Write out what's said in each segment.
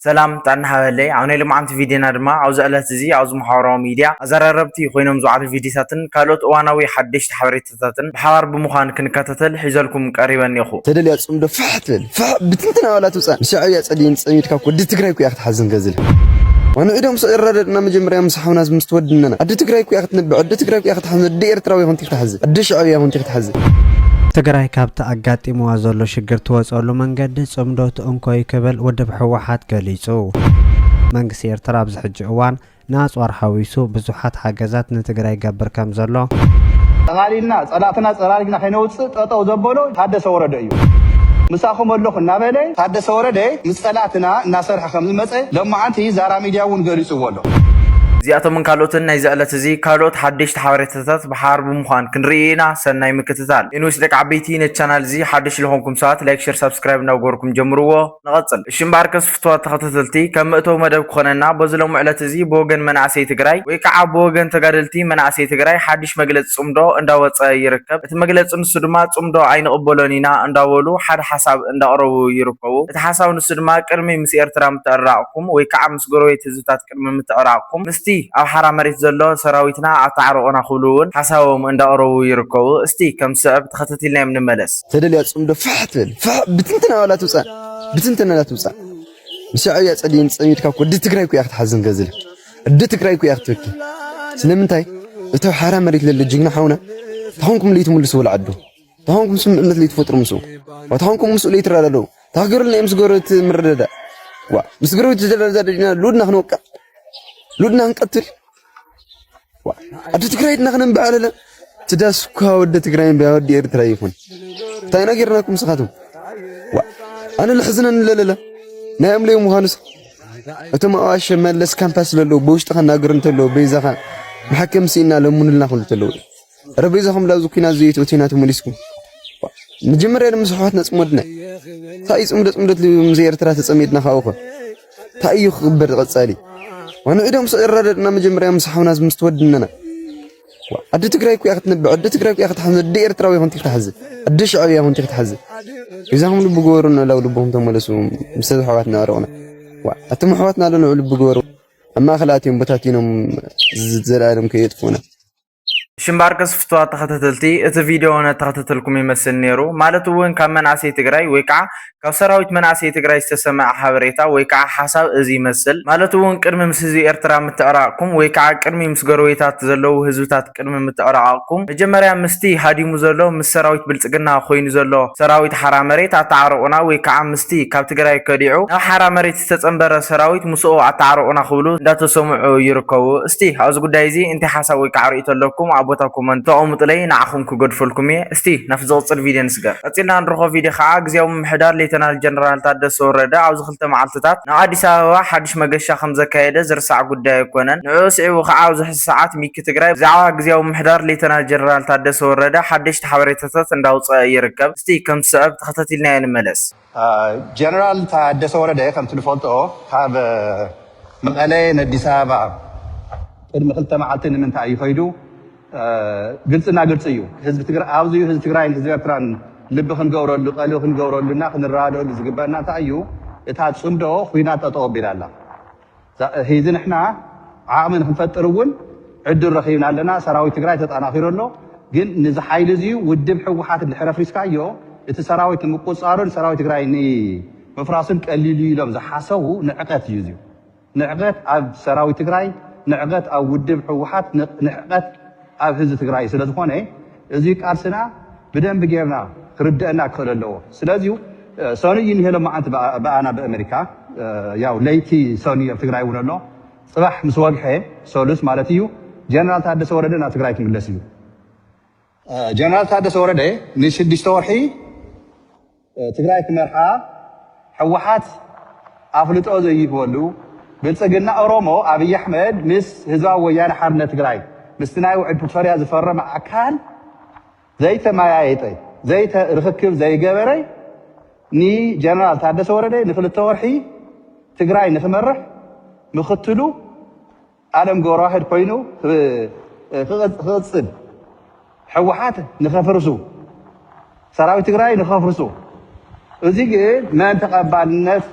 سلام تعالنا حوالي عوني لما عمت فيديونا درما عاوز أله تزي عاوز محاورة ميديا أزرربتي خوينهم زوعات الفيديو ساتن كالوت واناوي حدش تحوريت ساتن بحوار بمخان كنكاتتل حيزلكم قريبا يخو تدلي أتصم دفعتل بتنتنا ولا تسأل شعية أصلين تسميت كاكو دي تقرأيكو يا أخت حزن غزل وانا إذا مسئر ردنا مجمريا مسحو ناس مستودننا أدي تقرأيكو يا أخت نبع أدي تقرأيكو يا أخت حزن دي إرتراوي هون تحزن أدي شعية هون تحزن تግራይ ካብቲ ኣጋጢምዋ ዘሎ ሽግር ትወፅሉ መንገዲ ጽምዶት እንኮይ ክብል ወድብ ሕወሓት ገሊጹ መንግስቲ ኤርትራ ኣብዚ ሕጂ እዋን ናጽዋር ሓዊሱ ብዙሓት ሓገዛት ንትግራይ ገብር ከም ዘሎ ተጋሊልና ጸላትና ጸላሊና ከይነውጽእ ጠጠው ዘበሎ ታደሰ ወረደ እዩ ምሳኹም ኣለኹ እናበለ ታደሰ ወረደ ምስ ጸላትና እናሰርሐ ከም ዝመጸ ለማዓንቲ ዛራ ሚድያ እውን ገሊጹዎ ኣሎ زياتو من كالوتن نايزالة تزي كالوت حدش تحوريتات بحار بمخان كنرينا سناي مكتتال إنو يسلك عبيتين الچانال زي حدش لهمكم ساعت لايك شير سبسكرايب نوغوركم جمروه نغطل الشمباركس فتوات تخطتلتي كمئتو مدب خوننا بوزلو معلة تزي بوغن منعسي تقراي ويكعا بوغن تقادلتي منعسي تقراي حدش مقلت صمدو انداوات يركب ات مقلت نسدما صمدو عين قبولونينا انداولو حد حساب انداقرو يركبو ات حساب نسدما كرمي مسي ارترام تقراقكم ويكعا مسقروي تزوتات كرمي متقراقكم أو حرام مريت زلو سراويتنا عطعرقنا خلون حساوهم اندقروا يركوا استي كم سبب تخطتي لنا من الملس تدلي أتصم دفعتل بتنتنا ولا تسأل بتنتنا لا تسأل مشاعية أصلين تسميت كاكو دي تقرأيكو يا أخت حزن غزل دي تقرأيكو يا أخت تبكي سلمنتاي اتو حرام مريت للجينا حونا تهونكم اللي تملسوا العدو تهونكم سمعنا اللي تفطر مسو وتهونكم مسؤولية ترادلو تهاجر لنا مسقرة مرددا مسقرة تجلدنا لودنا خنوكا لودنا نقتل أدي تقرأي نخنم بعللا تداس كود تقرأين بيودي إرترا يكون تاينا غيرناكم سخاتهم أنا الحزن لا نايم لي مهانس أتم أواش ملس كامباس للو بوش تخنا قرنت له بيزخا محكم سينا لمن لنا خلت له ربيزهم لا زكينا زيت وتينات مليسكم نجمر يا مسحواتنا صمدنا تايس أمدت لي مزير ترى تسميتنا خاوخه تايو خبر قصالي وانا إذا مسئر ردنا مجمريا مسحو ناس مستودننا أدي تقرأيكو يا أخت نبع أدي تقرأيكو يا أخت حزن دي إرتراوي هون تحزن أدي شعوية هون تحزن إذا هم لبقورنا لو لبهم تملسوا مسدوا حواتنا أرونا أتم حواتنا لنا لبقوروا أما خلاتهم بتاتينهم زلالهم كي يدفونا شمباركس فتوات تخطتلتي ات فيديو انا تخطتلكم يمثل نيرو مالتو وين كان منعسي تقراي ويكع كاو سراويت منعسي تقراي استسمع حبريتا ويكع حساب ازي يمثل مالتو وين قرمي مسزي ارترا متقراقكم ويكع قرمي مسغرويتات زلو هزوتات قرمي متقراقكم مجمريا مستي هاديمو زلو مس سراويت بلصقنا خوينو زلو سراويت حرامريت اتعرقنا ويكع مستي كاب تقراي كديعو حرامريت تتصنبر سراويت مسو اتعرقنا خبلو داتو سمعو يركو استي هاوز غدايزي انت حساب ويكع ريتلكم بوتاكم انتم مطلعي نعخم كغدفلكم استي نفذوا صل فيديو نسغر قصينا نرخو فيديو خا غزيو محدار ليتنال جنرال تادس ورده عاوز خلته معلتات نا اديس ابابا حدش مغشا خمزه كايده زرسع غداي كونن نعوسعو خا عاوز ساعات ميك تግራይ زعوا غزيو محدار ليتنال جنرال تادس ورده حدش تحبريتات انداوص يركب استي كم سبب تخطتيلنا ينملس جنرال تادس ورده كم تلفولتو كاب مقاله نديس ابابا قدم خلته معلتن من تاي خيدو قلتنا قلت ايو حزب تقرا اوزيو حزب تقراي حزب اتران لب خنغورلو قالو خنغورلونا خنرادو زغبانا تايو اتا صمدو خوينا تطوبيلالا هيزن احنا عامن نفطرون عدل رخيبنا لنا سراوي تقراي تطاناخيرلو ግን ንዚ ሓይል እዚ ውድብ ሕወሓት ድሕረፍሪስካዮ እቲ ሰራዊት ምቁፃሩን ሰራዊት ትግራይ ኒ መፍራስን ቀሊሉ ኢሎም ዝሓሰቡ ንዕቀት እዩ እዚ ንዕቀት ኣብ ሰራዊት ትግራይ ንዕቀት ኣብ ውድብ ሕወሓት ንዕቀት ኣብ ህዝቢ ትግራይ ስለ ዝኾነ እዚ ቃልስና ብደንብ ጌርና ክርድአና ክእል ኣለዎ ስለዚ ሶኒ ይንሄሎ ማዓንት በኣና በአሜሪካ ያው ለይቲ ሶኒ ኣብ ትግራይ እውን ኣሎ ጽባሕ ምስ ወግሐ ሶሉስ ማለት እዩ ጀነራል ታደሰ ወረደ ናብ ትግራይ ክምለስ እዩ ጀነራል ታደሰ ወረደ ንሽዱሽተ ወርሒ ትግራይ ክመርሓ ሕወሓት ኣፍልጦ ዘይህበሉ ብልጽግና ኦሮሞ ኣብይ ኣሕመድ ምስ ህዝባዊ ወያነ ሓርነት ትግራይ مستناي وعد بفريا زفرم أكان زيت ما يعيطي زيت رخكب زي جبري ني جنرال تادس وردي نخل التورحي تقراي نخمرح نختلو عالم جوراحد بينو خصن حوحات نخفرسو سراوي تقراي نخفرسو وزيج ما انتقبل الناس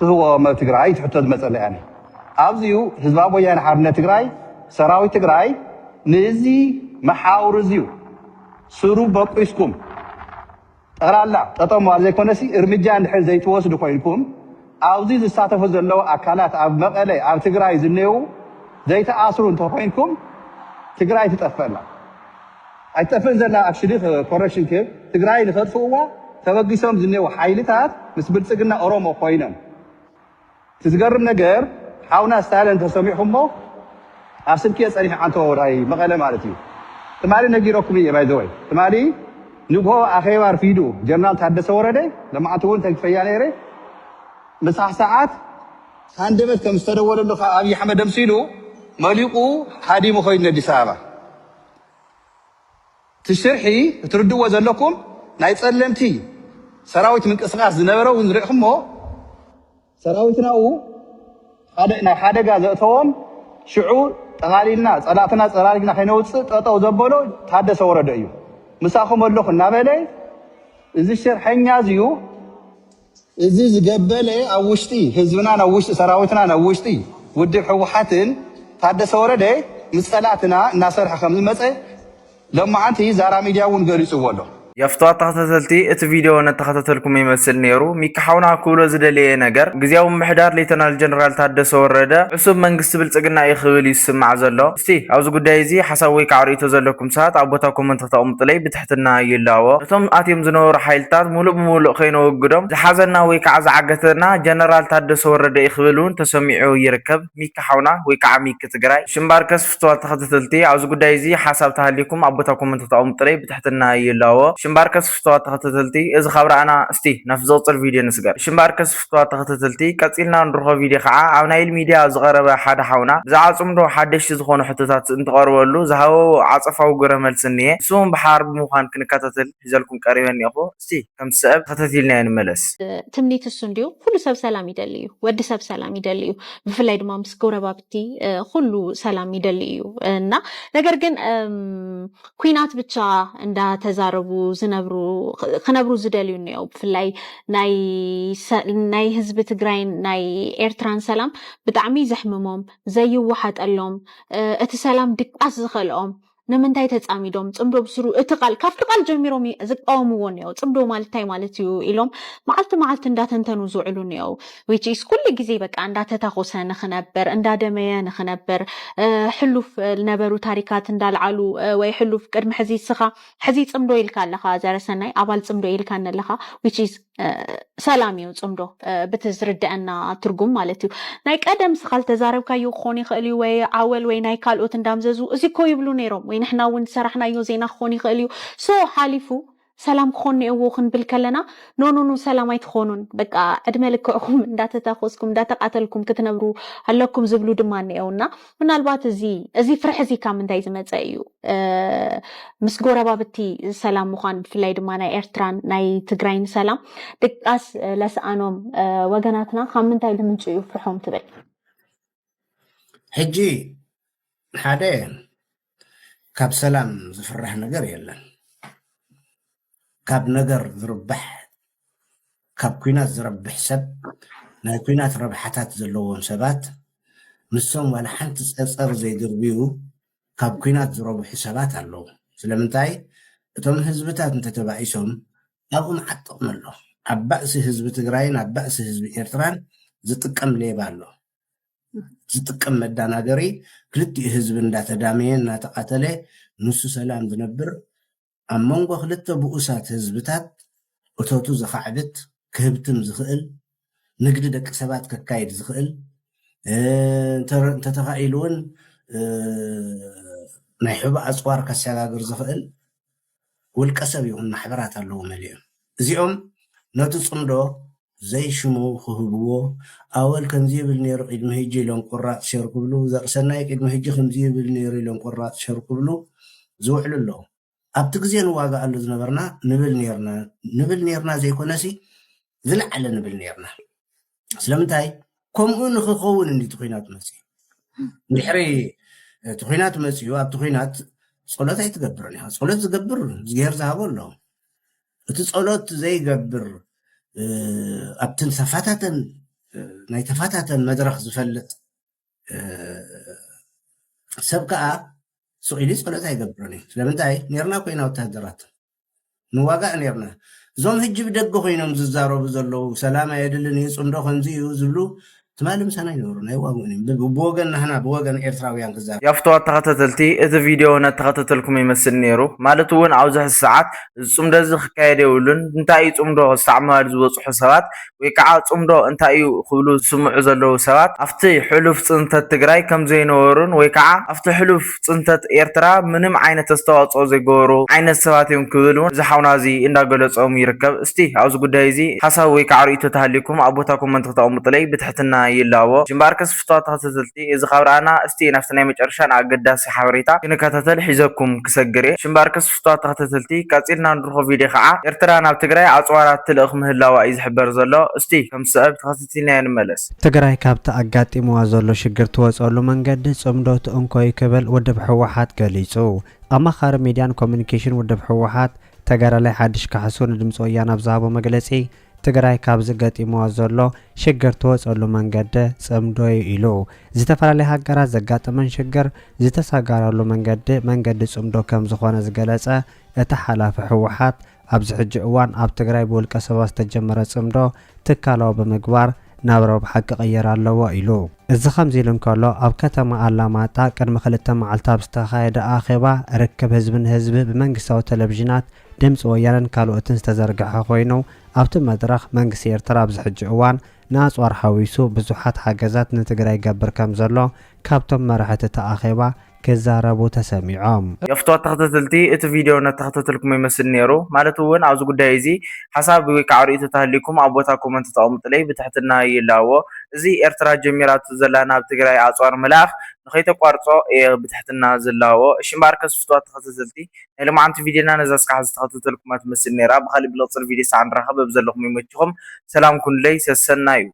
هو ما تግራይ ትሕተት መጸለ ያኔ ኣብዚዩ ህዝባዊ ወያነ ሓርነት ትግራይ ሰራዊት ትግራይ ነዚ መሓውር እዚዩ ስሩ በቂስኩም ጠራላ ጠጠም ዋል ዘይኮነሲ እርምጃ እንድሕር ዘይትወስዱ ኮይንኩም ኣብዚ ዝሳተፉ ዘለዉ ኣካላት ኣብ መቐለ ኣብ ትግራይ ዝነዩ ዘይተኣስሩ እንተኮይንኩም ትግራይ ትጠፈላ ኣይጠፍን ዘላ ኣክሽሊ ኮረክሽን ኬ ትግራይ ንኸጥፍእዋ ተበጊሶም ዝነዩ ሓይልታት ምስ ብልፅግና ኦሮሞ ኮይኖም ትዝገርም ነገር ሓውና ስታልን ተሰሚዕኹሞ ኣብ ስልኪ ፀኒሕ ዓንተ ወራይ መቐለ ማለት እዩ ትማሊ ነጊረኩም እየ ባይዘወይ ትማሊ ንግሆ ኣኼባ ርፊዱ ጀነራል ታደሰ ወረደ ለማዓንቲ እውን ተግፈያ ነይረ ምሳሕ ሰዓት ሃንደበት ከም ዝተደወለሉ ኣብዪ ኣሕመድ ደምሲሉ መሊቁ ሓዲሙ ኮይኑ ኣዲስ ኣበባ ትሽርሒ እትርድዎ ዘለኩም ናይ ጸለምቲ ሰራዊት ምንቅስቃስ ዝነበረ እውን ንሪኢኹሞ ሰራዊትናኡ ናይ ሓደጋ ዘእተዎም ሽዑ ጠቓሊልና ጸላእትና ጸላሊግና ከይነውፅእ ጠጠው ዘበሎ ታደሰ ወረደ እዩ ምሳኹም ኣለኹ እናበለ እዚ ሸርሐኛ እዚዩ እዚ ዝገበለ ኣብ ውሽጢ ህዝብና ናብ ውሽጢ ሰራዊትና ናብ ውሽጢ ውድብ ሕወሓትን ታደሰ ወረደ ምስ ጸላእትና እናሰርሐ ከም ዝመፀ ለማዓንቲ ዛራ ሚድያ እውን ገሊፅዎ ኣሎ የፍትዋት ተኸታተልቲ እቲ ቪድዮ ነተኸታተልኩም ይመስል ነይሩ ሚካሓውና ክብሎ ዝደለየ ነገር ግዚያዊ ምሕዳር ሌተናል ጀነራል ታደሰ ወረደ ዕሱብ መንግስቲ ብልጽግና ይኽብል ይስማዕ ዘሎ እስቲ ኣብዚ ጉዳይ እዚ ሓሳብ ወይ ከዓ ርእይቶ ዘለኩም ሰባት ኣብ ቦታ ኮመንት ተቐምጡለይ ብትሕትና ይላዎ እቶም ኣትዮም ዝነበሩ ሓይልታት ሙሉእ ብሙሉእ ከይነወግዶም ዝሓዘና ወይ ከዓ ዝዓገተና ጀነራል ታደሰ ወረደ ይኽብል እውን ተሰሚዑ ይርከብ ሚካሓውና ወይ ከዓ ሚክ ትግራይ ሽምባርከስ ፍትዋት ተኸታተልቲ ኣብዚ ጉዳይ እዚ ሓሳብ ተሃሊኩም ኣብ ቦታ ኮመንት ተቐምጡለይ ብትሕትና ይላዎ ሽምባርከስ ፍትዋት ተኸታተልቲ እዚ ካብ ረኣና እስቲ ናብ ዝቕፅል ቪድዮ ንስገር ሽምባርከስ ፍትዋት ተኸታተልቲ ቀፂልና ንርኾ ቪድዮ ከዓ ኣብ ናይል ሚድያ ዝቐረበ ሓደ ሓውና ብዛዕባ ፅምዶ ሓደሽቲ ዝኾኑ ሕቶታት እንትቐርበሉ ዝሃቦ ዓፀፋዊ ግብረ መልሲ እኒአ ንስውን ብሓባር ብምዃን ክንከታተል ሒዘልኩም ቀሪበ እኒአኹ እስቲ ከም ዝስአብ ተኸታቲልና ንመለስ ትምኒት እሱ እንዲሁ ኩሉ ሰብ ሰላም ይደሊ እዩ ወዲ ሰብ ሰላም ይደሊ እዩ ብፍላይ ድማ ምስ ጎረባብቲ ኩሉ ሰላም ይደሊ እዩ እና ነገር ግን ኩናት ብቻ እንዳተዛረቡ ክነብሩ ዝደልዩ እኒአው ብፍላይ ናይ ህዝቢ ትግራይን ናይ ኤርትራን ሰላም ብጣዕሚ ዘሕምሞም ዘይወሓጠሎም እቲ ሰላም ድቃስ ዝኸልኦም ንምንታይ ተፃሚዶም ፅምዶ ብስሩ እቲ ቃል ካብቲ ቃል ጀሚሮም ዝቃወምዎ እኒአው ፅምዶ ማለት እንታይ ማለት እዩ ኢሎም መዓልቲ እንዳተንተኑ ዝውዕሉ እኒአው which is ኩሉ ግዜ በቃ እንዳተታኮሰ ንኽነበር እንዳደመየ ንኽነበር ሕሉፍ ነበሩ ታሪካት እንዳልዓሉ ወይ ሕሉፍ ቅድሚ ሕዚ ስኻ ሕዚ ፅምዶ ኢልካ ኣለኻ ዘረሰናይ ኣባል ፅምዶ ኢልካ ኣለኻ which is ሰላም እዩ ፅምዶ ብትዝርድአና ትርጉም ማለት እዩ ናይ ቀደም ስኻ ዝተዛረብካዮ ክኾን ይኽእል እዩ ወይ ዓወል ወይ ናይ ካልኦት እንዳምዘዙ እዚ እኮ ይብሉ ነይሮም ወይ ንሕና እውን ሰራሕናዮ ዜና ክኾን ይኽእል እዩ ሶ ሓሊፉ ሰላም ክኾን እዎ ክንብል ከለና ኖኖ ሰላም ኣይትኾኑን በቃ ዕድመ ልክዕኩም እንዳተታኮስኩም እንዳተቃተልኩም ክትነብሩ ኣለኩም ዝብሉ ድማ እኒአውና ምናልባት እዚ ፍርሒ እዚ ካብ ምንታይ ዝመፀ እዩ ምስ ጎረባብቲ ሰላም ምዃን ብፍላይ ድማ ናይ ኤርትራን ናይ ትግራይን ሰላም ድቃስ ለሰኣኖም ወገናትና ካብ ምንታይ ልምንጭ እዩ ፍርሖም ትብል ሕጂ ሓደ ካብ ሰላም ዝፍራሕ ነገር የለን ካብ ነገር ዝርባሕ ካብ ኩናት ዝረብሕ ሰብ ናይ ኩናት ረብሓታት ዘለዎም ሰባት ንሶም ዋላ ሓንቲ ፀፀር ዘይድርብዩ ካብ ኩናት ዝረብሑ ሰባት ኣለዉ ስለምንታይ እቶም ህዝብታት እንተተባኢሶም ኣብኡ መዓት ጥቕሚ ኣሎ ኣብ ባእሲ ህዝቢ ትግራይን ኣብ ባእሲ ህዝቢ ኤርትራን ዝጥቀም ሌባ ኣሎ ዝጥቀም መዳናገሪ ክልቲኡ ህዝቢ እንዳተዳመየ እናተቃተለ ንሱ ሰላም ዝነብር ኣብ መንጎ ክልተ ብኡሳት ህዝብታት እቶቱ ዝኻዕብት ክህብትም ዝኽእል ንግዲ ደቂ ሰባት ከካይድ ዝኽእል እንተተኻኢሉ እውን ናይ ሕቡእ ኣፅዋር ከሰጋግር ዝኽእል ውልቀ ሰብ ይኹን ማሕበራት ኣለዎ መሊኦም እዚኦም ነቲ ፅምዶ ዘይሽሙ ክህብዎ ኣወል ከምዚ ይብል ነይሩ ቅድሚ ሕጂ ኢሎም ቁራፅ ሸር ክብሉ ዘርሰናይ ቅድሚ ሕጂ ከምዚ ይብል ነይሩ ኢሎም ቁራፅ ሸር ክብሉ ዝውዕሉ ኣለዉ ኣብቲ ግዜ ንዋጋኣሉ ዝነበርና ንብል ነርና ዘይኮነሲ ዝለዓለ ንብል ነርና ስለምንታይ ከምኡ ንክኸውን እንዲ ትኩናት መፅኡ ድሕሪ እቲ ኩናት መፅኡ ኣብቲ ኩናት ጸሎት ኣይትገብርን ኢኻ ጸሎት ዝገብር ዝገር ዝሃቦ ኣሎ እቲ ጸሎት ዘይገብር ኣብትን ተፋታተን ናይ ተፋታተን መድረኽ ዝፈልጥ ሰብ ከዓ ስቂሉ ፀሎት ኣይገብርን እዩ ስለምንታይ ነርና ኮይና ወታደራት ንዋጋእ ነርና እዞም ሕጂ ብደገ ኮይኖም ዝዛረቡ ዘለው ሰላም ኣየድልን እዩ ፅምዶ ከምዚ እዩ ዝብሉ ትማሊ ምሳና ይነብሩ ናይ ዋግኡን ብወገን ናህና ብወገን ኤርትራውያን ክዛረቡ የፍትዋ ተኸታተልቲ እቲ ቪድዮ ነተኸታተልኩም ይመስል ነይሩ ማለት እውን ኣብዚ ሰዓት ፅምዶ እዚ ክካየድ የብሉን እንታይ እዩ ፅምዶ ዝተዓመሉ ዝበፅሑ ሰባት ወይ ከዓ ፅምዶ እንታይ እዩ ክብሉ ዝስምዑ ዘለው ሰባት ኣብቲ ሕሉፍ ፅንተት ትግራይ ከም ዘይነበሩን ወይ ከዓ ኣብቲ ሕሉፍ ፅንተት ኤርትራ ምንም ዓይነት ኣስተዋፅኦ ዘይገበሩ ዓይነት ሰባት እዮም ክብል እውን ዝሓውና እዚ እንዳገለፆም ይርከብ። እስቲ ኣብዚ ጉዳይ እዚ ሓሳብ ወይ ከዓ ርእቶ ተሃሊኩም ኣብ ቦታ ኮመንት ክተቕምጡለይ ብትሕትና ይላዎ። ሽምባርከስ ፍትዋ ተኸታተልቲ እዚ ካብርኣና እስቲ ናፍቲ ናይ መጨረሻን ኣገዳሲ ሓበሬታ ክንከታተል ሒዘኩም ክሰግር እየ። ሽምባርከስ ፍትዋ ተኸታተልቲ ቀፂልና ንርኾ ቪድዮ ከዓ ኤርትራ ናብ ትግራይ ኣፅዋራት ትልእኽ ምህላዋ እዩ ዝሕበር ዘሎ። እስቲ ከም ሰበብ ተኸታቲልና ንመለስ። ትግራይ ካብቲ ኣጋጢምዋ ዘሎ ሽግር ትወፀሉ መንገዲ ፅምዶ ትእንኮይ ክብል ውድብ ሕወሓት ገሊጹ። ኣማኻሪ ሚድያን ኮሚኒኬሽን ውድብ ሕወሓት ተጋዳላይ ሓድሽ ካሕሱ ንድምፂ ወያነ ኣብ ዝሃቦ መግለፂ ትግራይ ካብ ዝገጢምዋ ዘሎ ሽግር ትወፀሉ መንገዲ ፅምዶ ኢሉ ዝተፈላለዩ ሃገራት ዘጋጠመን ሽግር ዝተሰጋረሉ መንገዲ ፅምዶ ከም ዝኾነ ዝገለጸ እቲ ሓላፊ ሕወሓት ኣብዚ ሕጂ እዋን ኣብ ትግራይ ብውልቀ ሰባት ዝተጀመረ ፅምዶ ትካላዊ ብምግባር ናብ ረብሓ ክቕየር ኣለዎ ኢሉ እዚ ከምዚ ኢሉ እንከሎ ኣብ ከተማ ኣላማጣ ቅድሚ 2 መዓልቲ ኣብ ዝተኻየደ ኣኼባ ርክብ ህዝብን ህዝቢ ብመንግስታዊ ቴሌቭዥናት ድምፂ ወያነን ካልኦትን ዝተዘርግሐ ኮይኑ ኣብቲ መድረኽ መንግስቲ ኤርትራ ኣብዚ ሕጂ እዋን ንኣፅዋር ሓዊሱ ብዙሓት ሓገዛት ንትግራይ ገብር ከም ዘሎ ካብቶም መራሕቲ እቲ ኣኼባ ክዛረቡ ተሰሚዖም። የፍትዋ ተኸታተልቲ እቲ ቪድዮ ነተኸታተልኩም ይመስል ነይሩ ማለት እውን ኣብዚ ጉዳይ እዚ ሓሳብ ወይ ከዓ ርእቶ ተሃሊኩም ኣብ ቦታ ኮመንት ተቐምጡለይ ብትሕትና ይላዎ። እዚ ኤርትራ ጀሚራቱ ዘላ ናብ ትግራይ ኣፅዋር ምልኣኽ ንኸይተቋርፆ እየ ብትሕትና ዝላዎ። ሽምባርከስ ፍትዋ ተኸታተልቲ ናይ ሎማዓንቲ ቪድዮና ነዛ ስካዕ ዝተኸታተልኩማ ትመስል ነይራ። ብካሊእ ብልቕፅል ቪድዮ ሳዕ ንራኸብ ኣብ ዘለኹም ይመችኹም። ሰላም ኩንለይ ሰሰና እዩ።